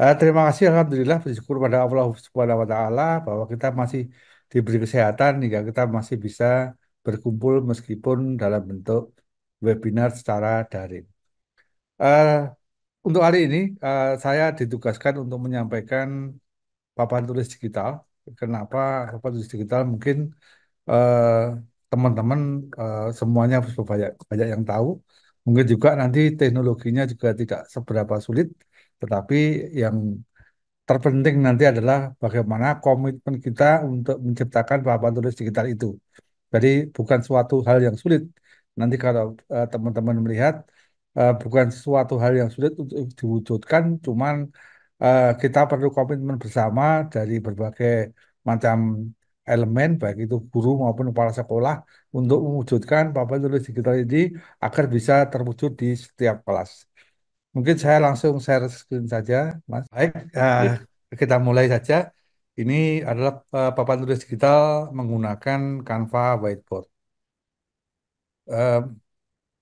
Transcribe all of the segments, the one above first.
Terima kasih Alhamdulillah bersyukur pada Allah Subhanahu wa taala bahwa kita masih diberi kesehatan hingga kita masih bisa berkumpul meskipun dalam bentuk webinar secara daring. Eh, untuk hari ini saya ditugaskan untuk menyampaikan papan tulis digital. Kenapa papan tulis digital? Mungkin eh, teman-teman semuanya banyak banyak yang tahu. Mungkin juga nanti teknologinya juga tidak seberapa sulit, tetapi yang terpenting nanti adalah bagaimana komitmen kita untuk menciptakan papan tulis digital itu. Jadi bukan suatu hal yang sulit. Nanti kalau teman-teman melihat bukan suatu hal yang sulit untuk diwujudkan, cuman kita perlu komitmen bersama dari berbagai macam elemen, baik itu guru maupun kepala sekolah, untuk mewujudkan papan tulis digital ini agar bisa terwujud di setiap kelas. Mungkin saya langsung share screen saja, Mas. Baik, kita mulai saja. Ini adalah papan tulis digital menggunakan Canva Whiteboard. Eh,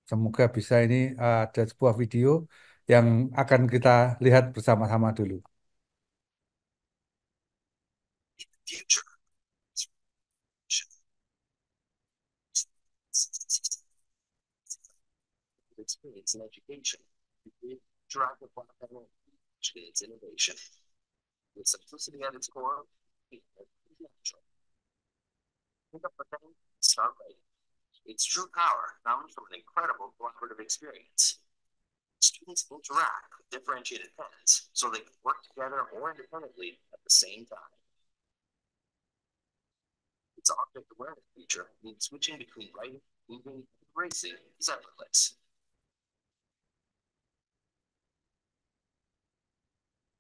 Semoga bisa ini ada sebuah video yang akan kita lihat bersama-sama dulu. Experience in education. Drive the fundamental kids innovation. With simplicity at its core, natural. Pick up the thing, start writing. Its true power comes from an incredible collaborative experience. Students interact with differentiated pens so they can work together or independently at the same time. Its object awareness feature means switching between writing, moving, and erasing is effortless.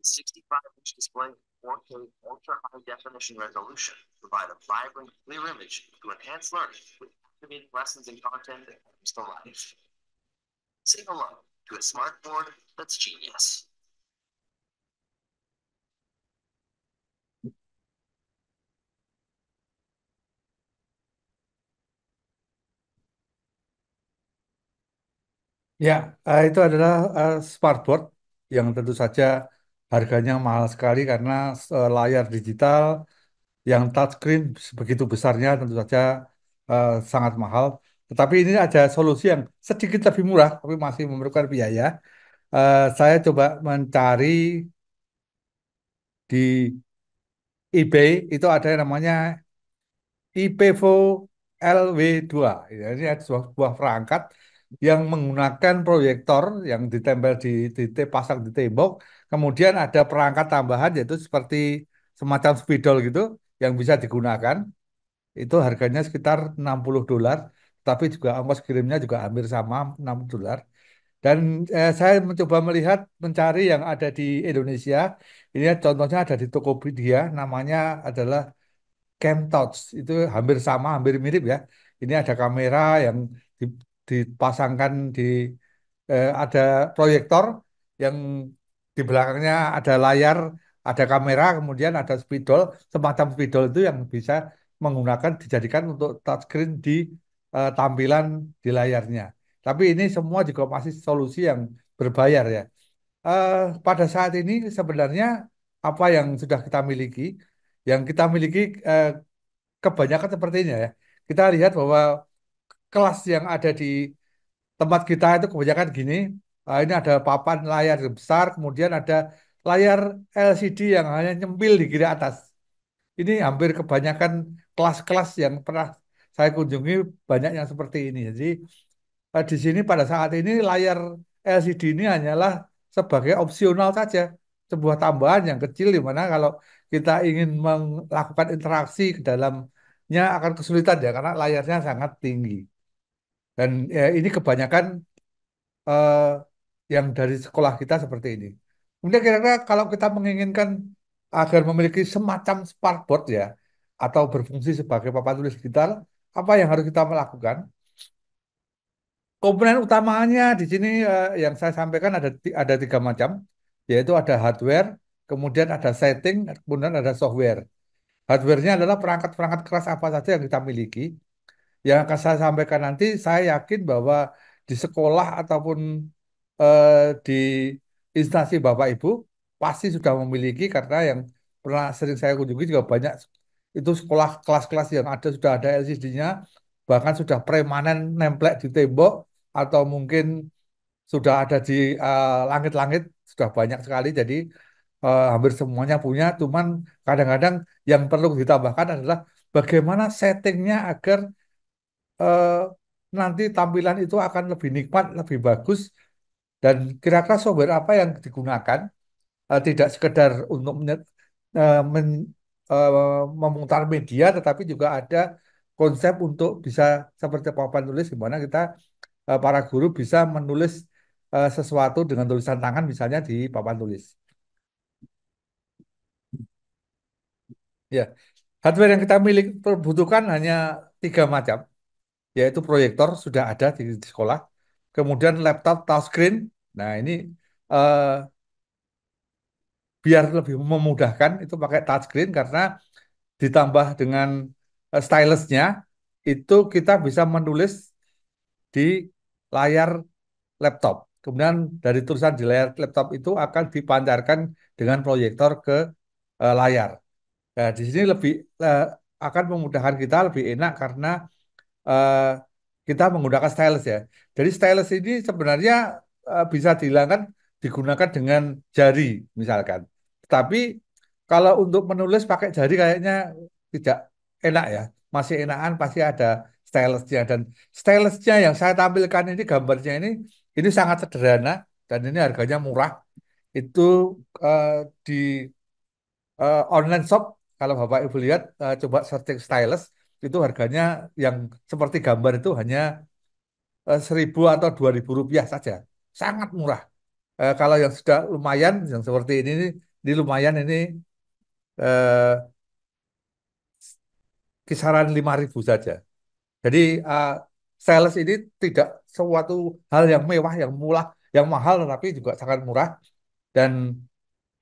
The 65-inch display 4K ultra high definition resolution provide a vibrant, clear image to enhance learning with activating lessons and content that comes to life. Say hello to a smartboard that's genius. Ya, itu adalah smartboard yang tentu saja harganya mahal sekali karena layar digital yang touchscreen begitu besarnya tentu saja sangat mahal. Tetapi ini ada solusi yang sedikit lebih murah, tapi masih memerlukan biaya. Saya coba mencari di eBay itu ada yang namanya IPEVO LW2. Ya, ini ada sebuah perangkat yang menggunakan proyektor yang ditempel pasang di tembok. Kemudian ada perangkat tambahan yaitu seperti semacam spidol gitu yang bisa digunakan. Itu harganya sekitar $60, tapi juga ongkos kirimnya juga hampir sama $60. Dan saya mencoba melihat mencari yang ada di Indonesia. Ini contohnya ada di Tokopedia, namanya adalah CamTouch. Itu hampir sama, hampir mirip ya. Ini ada kamera yang dipasangkan di ada proyektor yang di belakangnya ada layar, ada kamera, kemudian ada spidol, semacam spidol itu yang bisa menggunakan dijadikan untuk touchscreen di tampilan di layarnya. Tapi ini semua juga masih solusi yang berbayar ya. Eh, Pada saat ini sebenarnya apa yang sudah kita miliki, yang kita miliki eh, kebanyakan sepertinya ya. Kita lihat bahwa kelas yang ada di tempat kita itu kebanyakan gini. Ini ada papan layar yang besar, kemudian ada layar LCD yang hanya nyempil di kiri atas. Ini hampir kebanyakan kelas-kelas yang pernah saya kunjungi banyak yang seperti ini. Jadi di sini pada saat ini layar LCD ini hanyalah sebagai opsional saja, sebuah tambahan yang kecil di mana kalau kita ingin melakukan interaksi ke dalamnya akan kesulitan ya karena layarnya sangat tinggi. Dan ini kebanyakan eh, yang dari sekolah kita seperti ini. Kemudian kira-kira kalau kita menginginkan agar memiliki semacam smartboard ya, atau berfungsi sebagai papan tulis digital, apa yang harus kita melakukan? Komponen utamanya di sini yang saya sampaikan ada tiga macam, yaitu ada hardware, kemudian ada setting, kemudian ada software. Hardware-nya adalah perangkat-perangkat keras apa saja yang kita miliki. Yang akan saya sampaikan nanti, saya yakin bahwa di sekolah ataupun di instansi Bapak Ibu pasti sudah memiliki karena yang pernah sering saya kunjungi juga banyak itu sekolah kelas-kelas yang ada sudah ada LCD-nya, bahkan sudah permanen nemplek di tembok atau mungkin sudah ada di langit-langit sudah banyak sekali. Jadi hampir semuanya punya. Cuman kadang-kadang yang perlu ditambahkan adalah bagaimana settingnya agar eh, nanti tampilan itu akan lebih nikmat, lebih bagus, dan kira-kira software apa yang digunakan tidak sekedar untuk memutar media, tetapi juga ada konsep untuk bisa seperti papan tulis, di mana kita para guru bisa menulis sesuatu dengan tulisan tangan, misalnya di papan tulis. Ya, hardware yang kita butuhkan hanya tiga macam, yaitu proyektor sudah ada di sekolah, kemudian laptop touchscreen. Nah, ini eh, biar lebih memudahkan itu pakai touchscreen karena ditambah dengan stylusnya itu kita bisa menulis di layar laptop. Kemudian dari tulisan di layar laptop itu akan dipancarkan dengan proyektor ke layar. Nah, di sini lebih eh, akan memudahkan kita lebih enak karena eh, kita menggunakan stylus ya. Jadi stylus ini sebenarnya bisa dihilangkan digunakan dengan jari misalkan. Tapi kalau untuk menulis pakai jari kayaknya tidak enak ya. Masih enakan pasti ada stylusnya, dan stylusnya yang saya tampilkan ini gambarnya ini sangat sederhana dan ini harganya murah. Itu eh, di online shop, kalau Bapak Ibu lihat coba searching stylus itu harganya yang seperti gambar itu hanya 1.000 atau 2.000 rupiah saja, sangat murah. Kalau yang sudah lumayan yang seperti ini lumayan ini eh, kisaran 5.000 saja. Jadi stylus ini tidak suatu hal yang mewah, yang murah, yang mahal, tetapi juga sangat murah, dan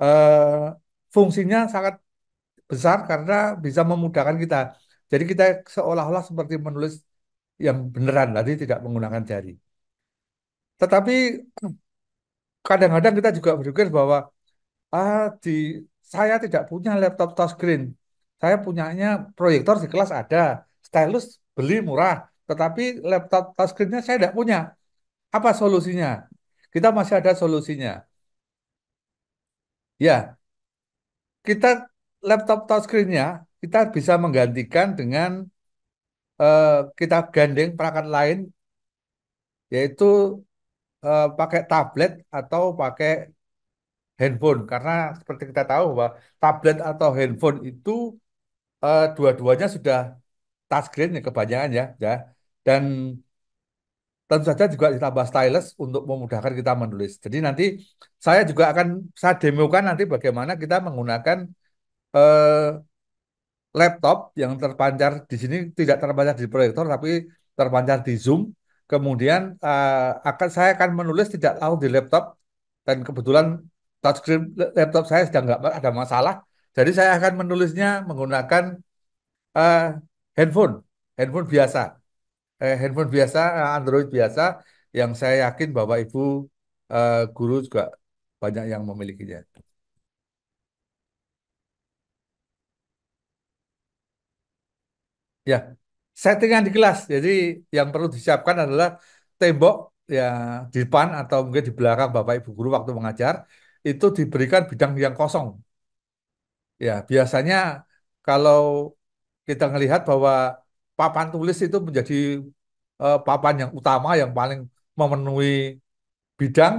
eh, fungsinya sangat besar karena bisa memudahkan kita. Jadi kita seolah-olah seperti menulis yang beneran tadi tidak menggunakan jari. Tetapi kadang-kadang kita juga berpikir bahwa ah di saya tidak punya laptop touchscreen. Saya punyanya proyektor di kelas ada, stylus beli murah, tetapi laptop touchscreen-nya saya tidak punya. Apa solusinya? Kita masih ada solusinya. Ya, kita laptop touchscreen-nya kita bisa menggantikan dengan eh, kita gandeng perangkat lain, yaitu pakai tablet atau pakai handphone. Karena seperti kita tahu bahwa tablet atau handphone itu dua-duanya sudah touchscreen ya kebanyakan ya. Dan tentu saja juga ditambah stylus untuk memudahkan kita menulis. Jadi nanti saya demokan nanti bagaimana kita menggunakan eh, laptop yang terpancar di sini, tidak terpancar di proyektor tapi terpancar di Zoom. Kemudian saya akan menulis tidak tahu di laptop, dan kebetulan touchscreen laptop saya sedang nggak ada masalah. Jadi saya akan menulisnya menggunakan eh, handphone, handphone biasa, handphone biasa, Android biasa, yang saya yakin Bapak Ibu guru juga banyak yang memilikinya. Ya, settingan di kelas. Jadi yang perlu disiapkan adalah tembok ya di depan atau mungkin di belakang Bapak Ibu guru waktu mengajar itu diberikan bidang yang kosong. Ya, biasanya kalau kita melihat bahwa papan tulis itu menjadi papan yang utama yang paling memenuhi bidang,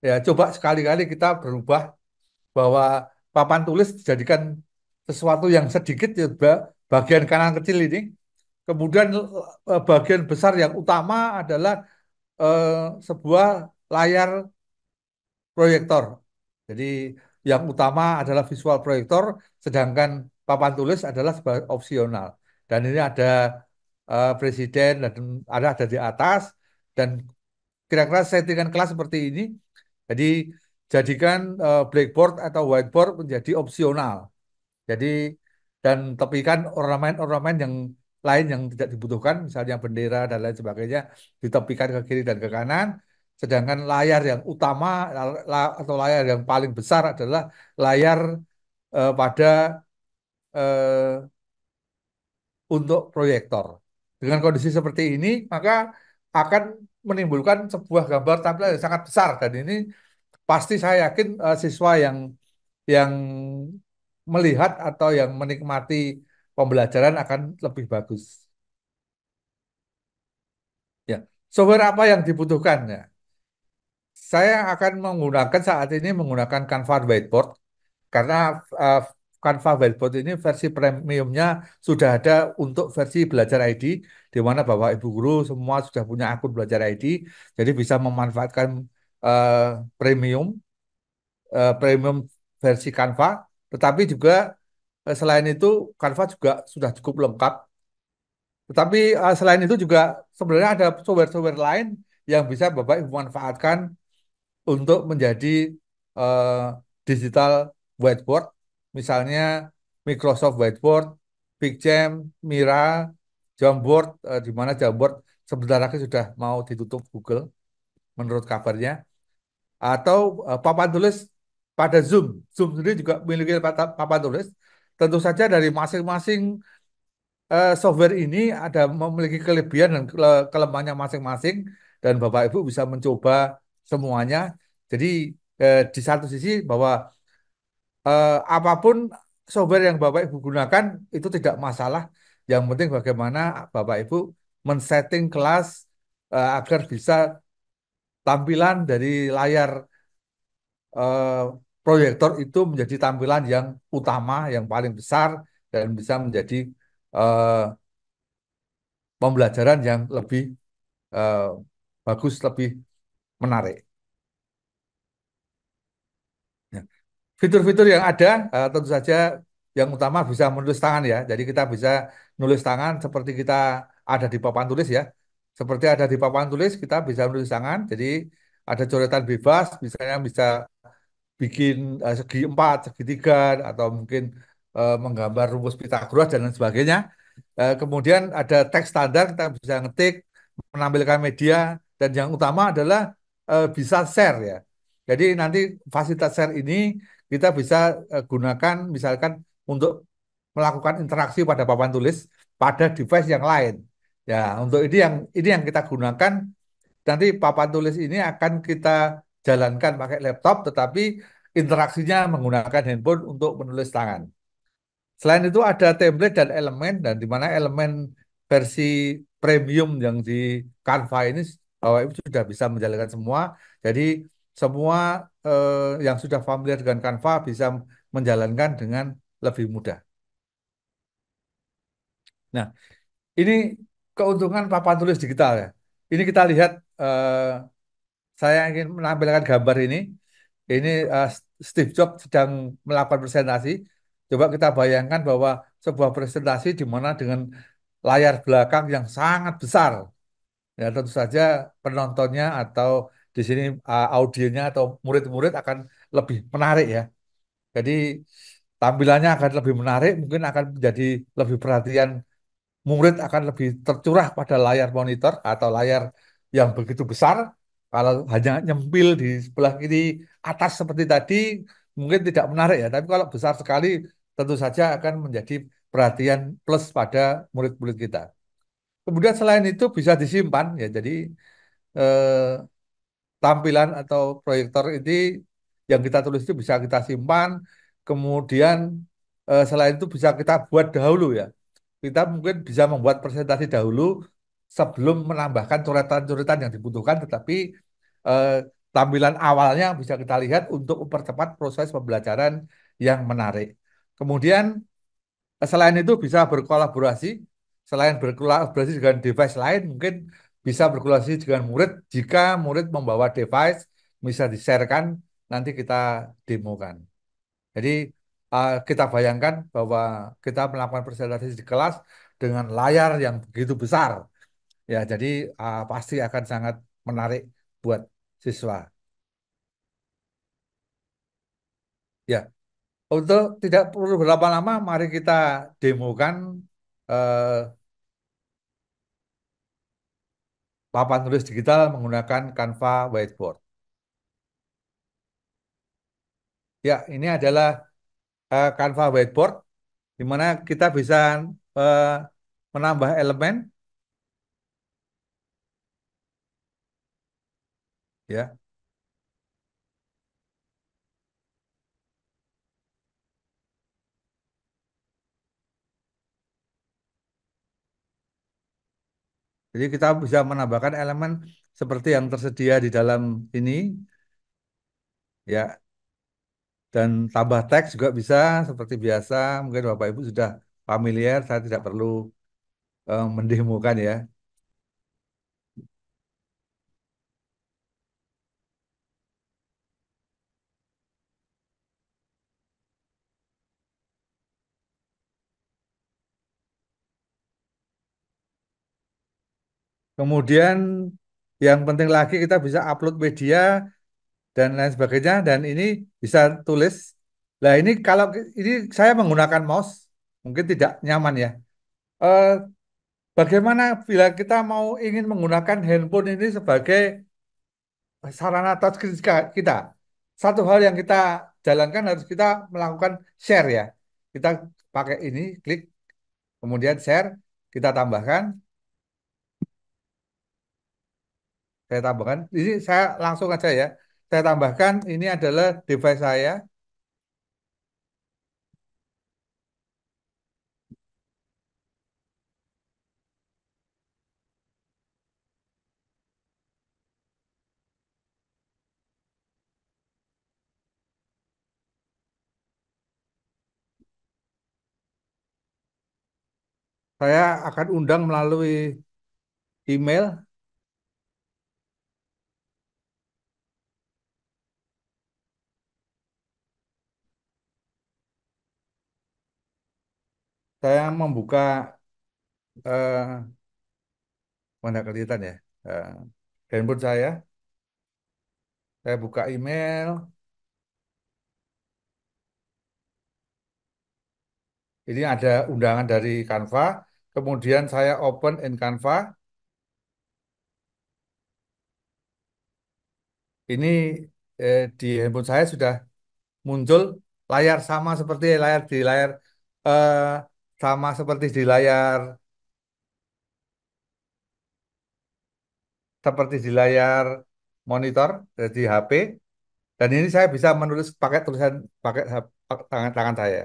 ya coba sekali-kali kita berubah bahwa papan tulis dijadikan sesuatu yang sedikit ya, bagian kanan kecil ini. Kemudian bagian besar yang utama adalah eh, sebuah layar proyektor. Jadi yang utama adalah visual proyektor, sedangkan papan tulis adalah sebagai opsional. Dan ini ada presiden dan ada di atas, dan kira-kira settingan kelas seperti ini. Jadi jadikan blackboard atau whiteboard menjadi opsional. Jadi dan tepikan ornamen-ornamen yang lain yang tidak dibutuhkan, misalnya bendera dan lain sebagainya, ditepikan ke kiri dan ke kanan, Sedangkan layar yang utama atau layar yang paling besar adalah layar pada eh, untuk proyektor. Dengan kondisi seperti ini, maka akan menimbulkan sebuah gambar tampilan yang sangat besar dan ini pasti saya yakin siswa yang melihat atau yang menikmati pembelajaran akan lebih bagus. Ya, software apa yang dibutuhkan ya? Saya akan menggunakan saat ini menggunakan Canva Whiteboard karena uh, Canva Whiteboard ini versi premiumnya sudah ada untuk versi Belajar ID, di mana Bapak Ibu guru semua sudah punya akun Belajar ID, jadi bisa memanfaatkan uh, premium premium versi Canva. Tetapi juga selain itu Canva juga sudah cukup lengkap. Tetapi selain itu juga sebenarnya ada software-software lain yang bisa Bapak Ibu manfaatkan untuk menjadi eh, digital whiteboard, misalnya Microsoft Whiteboard, Bigjam, Mira, Jamboard, di mana Jamboard sebentar lagi sudah mau ditutup Google menurut kabarnya, atau papan tulis pada Zoom. Zoom sendiri juga memiliki papan tulis. Tentu saja dari masing-masing software ini ada memiliki kelebihan dan kelemahannya masing-masing dan Bapak Ibu bisa mencoba semuanya. Jadi di satu sisi bahwa apapun software yang Bapak Ibu gunakan itu tidak masalah. Yang penting bagaimana Bapak Ibu men-setting kelas agar bisa tampilan dari layar eh, proyektor itu menjadi tampilan yang utama, yang paling besar dan bisa menjadi eh, pembelajaran yang lebih eh, bagus, lebih menarik. Ya. Fitur-fitur yang ada tentu saja yang utama bisa menulis tangan ya. Jadi kita bisa nulis tangan seperti kita ada di papan tulis ya. Seperti ada di papan tulis kita bisa menulis tangan. Jadi ada coretan bebas, misalnya bisa bikin segi empat, segitiga, atau mungkin menggambar rumus Pitagoras dan lain sebagainya. Kemudian ada teks standar, kita bisa ngetik, menampilkan media, dan yang utama adalah bisa share ya. Jadi nanti fasilitas share ini kita bisa gunakan misalkan untuk melakukan interaksi pada papan tulis pada device yang lain. Ya, untuk ini yang kita gunakan nanti papan tulis ini akan kita jalankan pakai laptop, tetapi interaksinya menggunakan handphone untuk menulis tangan. Selain itu ada template dan elemen, dan di mana elemen versi premium yang di Canva ini Bapak Ibu sudah bisa menjalankan semua. Jadi semua yang sudah familiar dengan Canva bisa menjalankan dengan lebih mudah. Nah, ini keuntungan papan tulis digital ya. Ini kita lihat saya ingin menampilkan gambar ini. Ini Steve Jobs sedang melakukan presentasi. Coba kita bayangkan bahwa sebuah presentasi di mana dengan layar belakang yang sangat besar. Ya tentu saja penontonnya atau di sini audiennya atau murid-murid akan lebih menarik ya. Jadi tampilannya akan lebih menarik, mungkin akan menjadi lebih perhatian murid akan lebih tercurah pada layar monitor atau layar yang begitu besar. Kalau hanya nyempil di sebelah kiri atas seperti tadi, mungkin tidak menarik ya. Tapi kalau besar sekali, tentu saja akan menjadi perhatian plus pada murid-murid kita. Kemudian selain itu bisa disimpan ya. Jadi eh, tampilan atau proyektor ini yang kita tulis itu bisa kita simpan. Kemudian selain itu bisa kita buat dahulu ya. Kita mungkin bisa membuat presentasi dahulu sebelum menambahkan coretan-coretan yang dibutuhkan, tetapi eh, tampilan awalnya bisa kita lihat untuk mempercepat proses pembelajaran yang menarik. Kemudian selain itu bisa berkolaborasi, selain berkolaborasi dengan device lain, mungkin bisa berkolaborasi dengan murid. Jika murid membawa device, bisa di-sharekan, nanti kita demokan. Jadi kita bayangkan bahwa kita melakukan presentasi di kelas dengan layar yang begitu besar. Ya, jadi pasti akan sangat menarik buat siswa. Ya, untuk tidak perlu berlama-lama, mari kita demokan eh, papan tulis digital menggunakan Canva Whiteboard. Ya, ini adalah Canva Whiteboard di mana kita bisa eh, menambah elemen, ya. Jadi kita bisa menambahkan elemen seperti yang tersedia di dalam ini, ya. Dan tambah teks juga bisa seperti biasa. Mungkin Bapak Ibu sudah familiar, saya tidak perlu mendemokan ya. Kemudian yang penting lagi kita bisa upload media dan lain sebagainya dan ini bisa tulis. Nah ini kalau ini saya menggunakan mouse mungkin tidak nyaman ya. Eh, Bagaimana bila kita mau ingin menggunakan handphone ini sebagai sarana touchscreen kita? Satu hal yang kita jalankan harus kita melakukan share ya. Kita pakai ini, klik, kemudian share, kita tambahkan, saya tambahkan. Ini saya langsung aja ya. Saya tambahkan ini adalah device saya. Saya akan undang melalui email. Saya membuka eh, mana kelihatan ya. eh, Handphone saya buka email. Ini ada undangan dari Canva. Kemudian saya open in Canva. Ini di handphone saya sudah muncul layar sama seperti eh, sama seperti di layar monitor di HP. Dan ini saya bisa menulis pakai tulisan pakai tangan saya.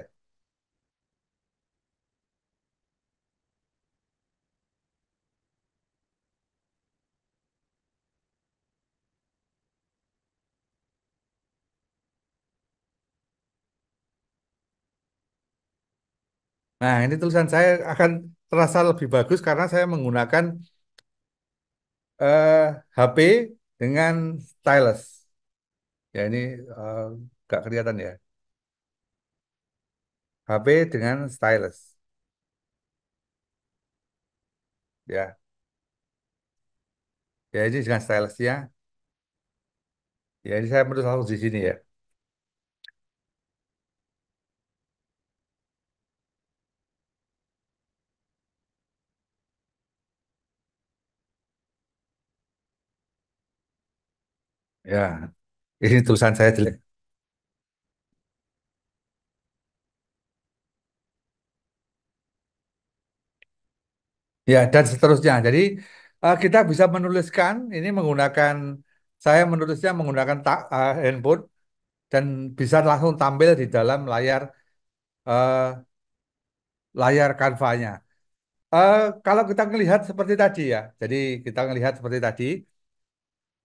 Nah, ini tulisan saya akan terasa lebih bagus karena saya menggunakan HP dengan stylus. Ya, ini nggak kelihatan ya. HP dengan stylus. Ya, ya ini dengan stylusnya. Ya, ini saya menulis langsung di sini ya. Ya, ini tulisan saya jelek. Ya, dan seterusnya. Jadi kita bisa menuliskan ini menggunakan saya menulisnya menggunakan handphone dan bisa langsung tampil di dalam eh, layar kanvanya. Kalau kita melihat seperti tadi ya, jadi kita melihat seperti tadi,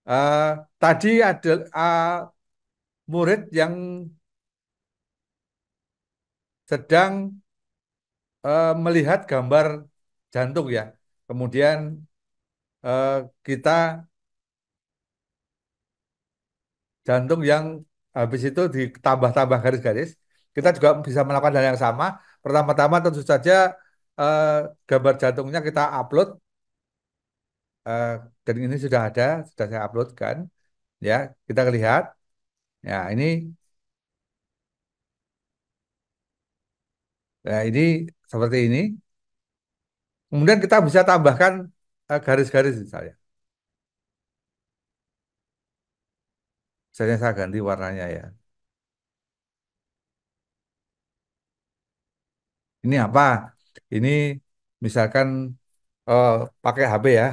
eh, tadi ada murid yang sedang melihat gambar jantung ya, kemudian kita jantung yang habis itu ditambah-tambah garis-garis, kita juga bisa melakukan hal yang sama. Pertama-tama tentu saja eh, gambar jantungnya kita upload, eh, dan ini sudah saya upload kan, ya kita lihat. Ya ini seperti ini. Kemudian kita bisa tambahkan garis-garis misalnya. saya ganti warnanya ya. Ini apa? Ini misalkan eh, pakai HP ya.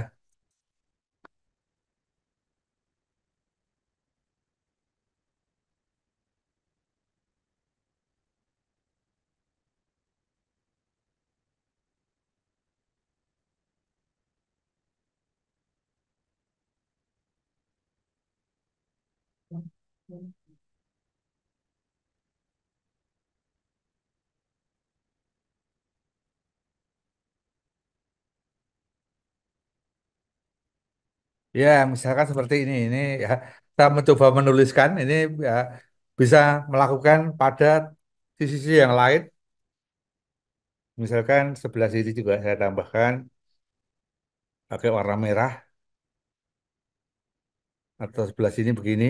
Ya, misalkan seperti ini ya kita mencoba menuliskan ini ya bisa melakukan pada sisi-sisi yang lain. Misalkan sebelah sini juga saya tambahkan pakai warna merah atau sebelah sini begini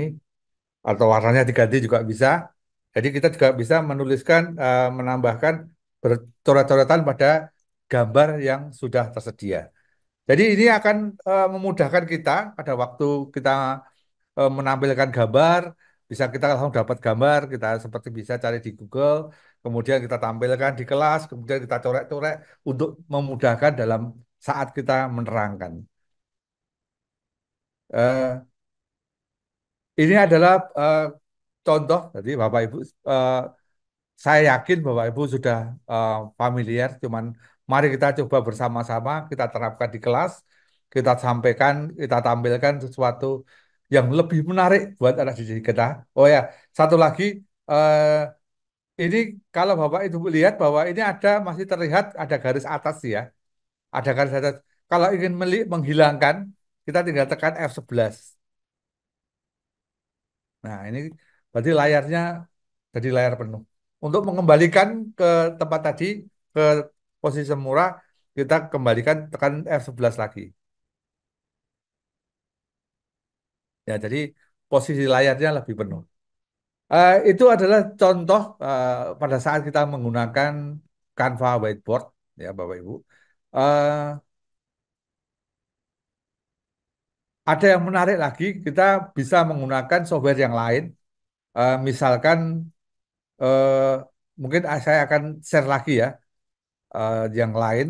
atau warnanya diganti juga bisa. Jadi kita juga bisa menuliskan, menambahkan coret-coretan pada gambar yang sudah tersedia. Jadi ini akan memudahkan kita pada waktu kita menampilkan gambar, bisa kita langsung dapat gambar, kita seperti bisa cari di Google, kemudian kita tampilkan di kelas, kemudian kita coret-coret untuk memudahkan dalam saat kita menerangkan. Eh, ini adalah contoh, jadi Bapak Ibu, eh, saya yakin Bapak Ibu sudah familiar, cuman mari kita coba bersama-sama, kita terapkan di kelas, kita sampaikan, kita tampilkan sesuatu yang lebih menarik buat anak didik kita. Oh ya, satu lagi, eh, ini kalau Bapak Ibu lihat bahwa ini ada masih terlihat ada garis atas ya, ada garis atas. Kalau ingin menghilangkan, kita tinggal tekan F11. Nah, ini berarti layarnya jadi layar penuh. Untuk mengembalikan ke tempat tadi, ke posisi semula, kita kembalikan tekan F11 lagi. Ya, jadi posisi layarnya lebih penuh. Itu adalah contoh pada saat kita menggunakan Canva Whiteboard, ya Bapak Ibu. Eh, ada yang menarik lagi, kita bisa menggunakan software yang lain. Misalkan, eh, mungkin saya akan share lagi ya, yang lain.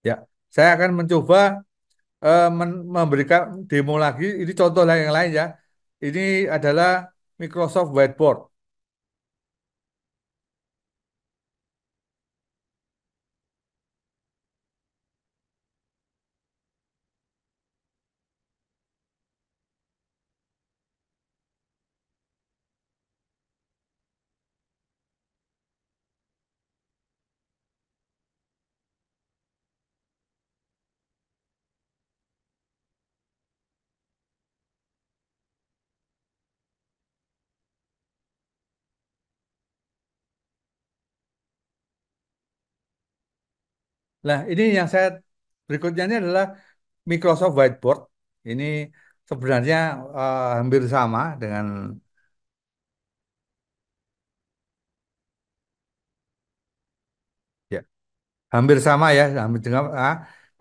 Ya, saya akan mencoba memberikan demo lagi. Ini contoh yang lain ya. Ini adalah Microsoft Whiteboard. Nah, ini yang saya berikutnya ini adalah Microsoft Whiteboard. Ini sebenarnya hampir sama dengan, ya, hampir sama ya, hampir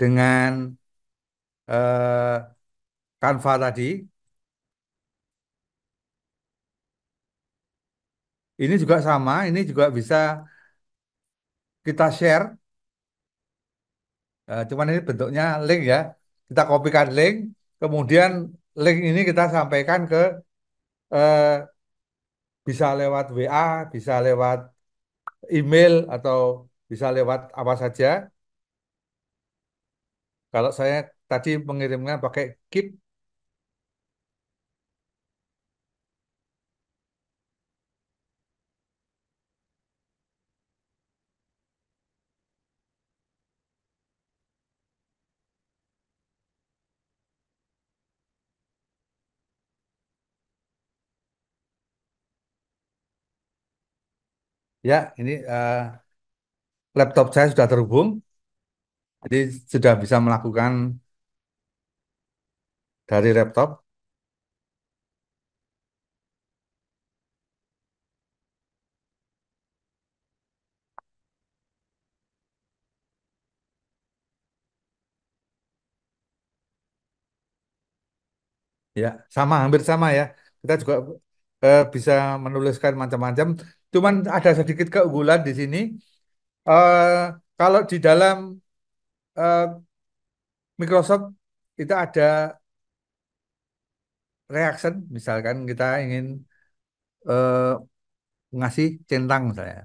dengan eh, Canva tadi. Ini juga sama, ini juga bisa kita share. Cuman ini bentuknya link ya. Kita kopikan link, kemudian link ini kita sampaikan ke, eh, bisa lewat WA, bisa lewat email, atau bisa lewat apa saja. Kalau saya tadi mengirimnya pakai Keep, ya ini laptop saya sudah terhubung, jadi sudah bisa melakukan dari laptop. Ya, sama hampir sama ya. Kita juga bisa menuliskan macam-macam. Cuman ada sedikit keunggulan di sini. Eh, Kalau di dalam Microsoft itu ada reaction, misalkan kita ingin eh, ngasih centang saya.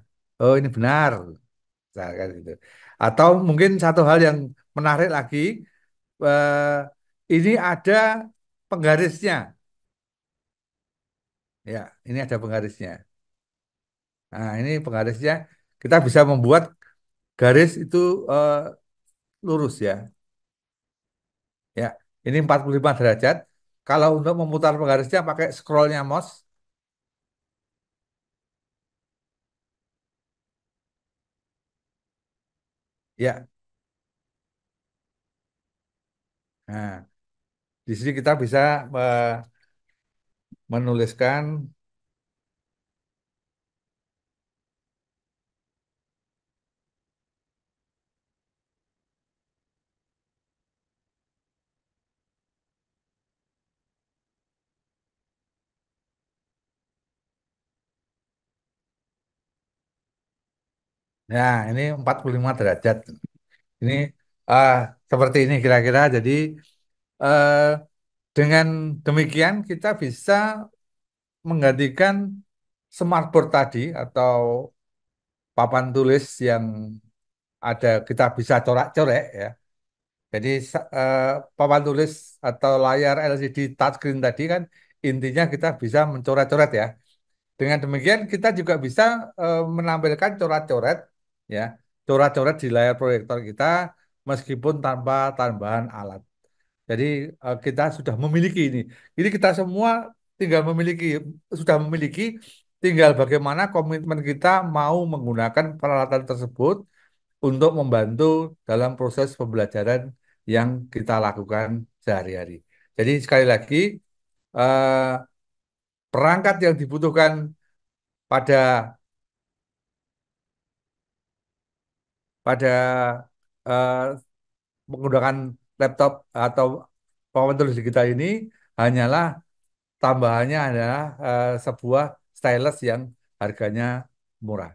Oh ini benar, misalkan gitu. Atau mungkin satu hal yang menarik lagi, eh, ini ada penggarisnya. Ya, ini ada penggarisnya. Nah, ini penggarisnya kita bisa membuat garis itu eh, lurus ya. Ya, ini 45 derajat. Kalau untuk memutar penggarisnya pakai scrollnya mouse, ya. Nah, di sini kita bisa eh, menuliskan. Nah, ini 45 derajat. Ini ah, seperti ini kira-kira. Jadi eh, dengan demikian kita bisa menggantikan smartboard tadi atau papan tulis yang ada kita bisa corak-corek ya. Jadi papan tulis atau layar LCD touchscreen tadi kan intinya kita bisa mencoret-coret ya. Dengan demikian kita juga bisa menampilkan coret-coret ya, coret-coret di layar proyektor kita meskipun tanpa tambahan alat. Jadi kita sudah memiliki ini. Jadi kita semua tinggal memiliki, sudah memiliki, tinggal bagaimana komitmen kita mau menggunakan peralatan tersebut untuk membantu dalam proses pembelajaran yang kita lakukan sehari-hari. Jadi sekali lagi, eh, perangkat yang dibutuhkan pada pada eh, menggunakan laptop atau papan tulis digital ini hanyalah tambahannya adalah sebuah stylus yang harganya murah.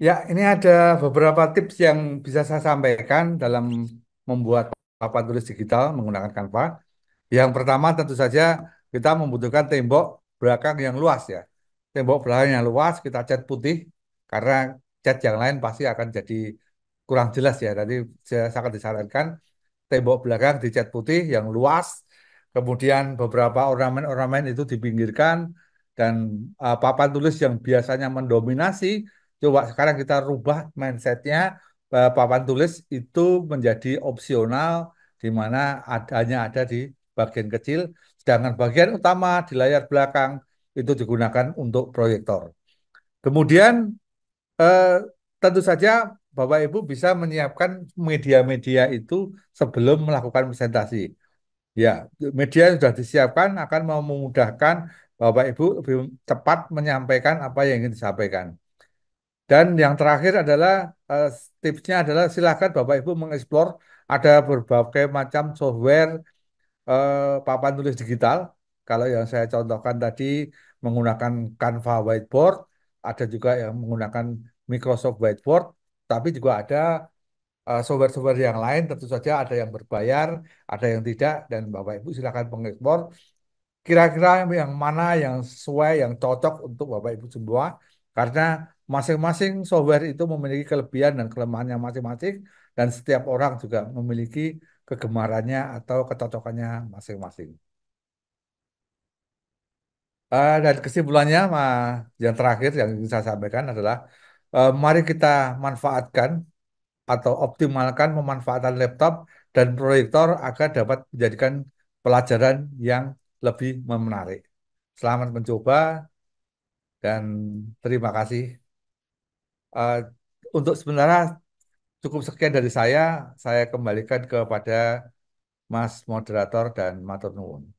Ya, ini ada beberapa tips yang bisa saya sampaikan dalam membuat papan tulis digital menggunakan Canva. Yang pertama tentu saja kita membutuhkan tembok belakang yang luas ya. Tembok belakang yang luas kita cat putih karena cat yang lain pasti akan jadi kurang jelas ya. Tadi saya sangat disarankan tembok belakang dicat putih yang luas, kemudian beberapa ornamen-ornamen itu dipinggirkan dan papan tulis yang biasanya mendominasi, coba sekarang kita rubah mindsetnya, papan tulis itu menjadi opsional di mana adanya ada di bagian kecil, sedangkan bagian utama di layar belakang itu digunakan untuk proyektor. Kemudian eh, tentu saja Bapak Ibu bisa menyiapkan media-media itu sebelum melakukan presentasi. Ya, media yang sudah disiapkan akan memudahkan Bapak Ibu lebih cepat menyampaikan apa yang ingin disampaikan. Dan yang terakhir adalah eh, tipsnya adalah silakan Bapak Ibu mengeksplor ada berbagai macam software papan tulis digital. Kalau yang saya contohkan tadi menggunakan Canva Whiteboard, ada juga yang menggunakan Microsoft Whiteboard. tapi juga ada software-software yang lain tentu saja ada yang berbayar, ada yang tidak, dan Bapak Ibu silakan mengeksplor kira-kira yang mana yang sesuai, yang cocok untuk Bapak Ibu semua, karena masing-masing software itu memiliki kelebihan dan kelemahannya masing-masing, dan setiap orang juga memiliki kegemarannya atau kecocokannya masing-masing. Dan kesimpulannya, yang terakhir yang ingin saya sampaikan adalah, mari kita manfaatkan atau optimalkan pemanfaatan laptop dan proyektor agar dapat menjadikan pelajaran yang lebih menarik. Selamat mencoba dan terima kasih. Eh, untuk sebenarnya cukup sekian dari saya. Saya kembalikan kepada Mas Moderator dan Matur Nuwun.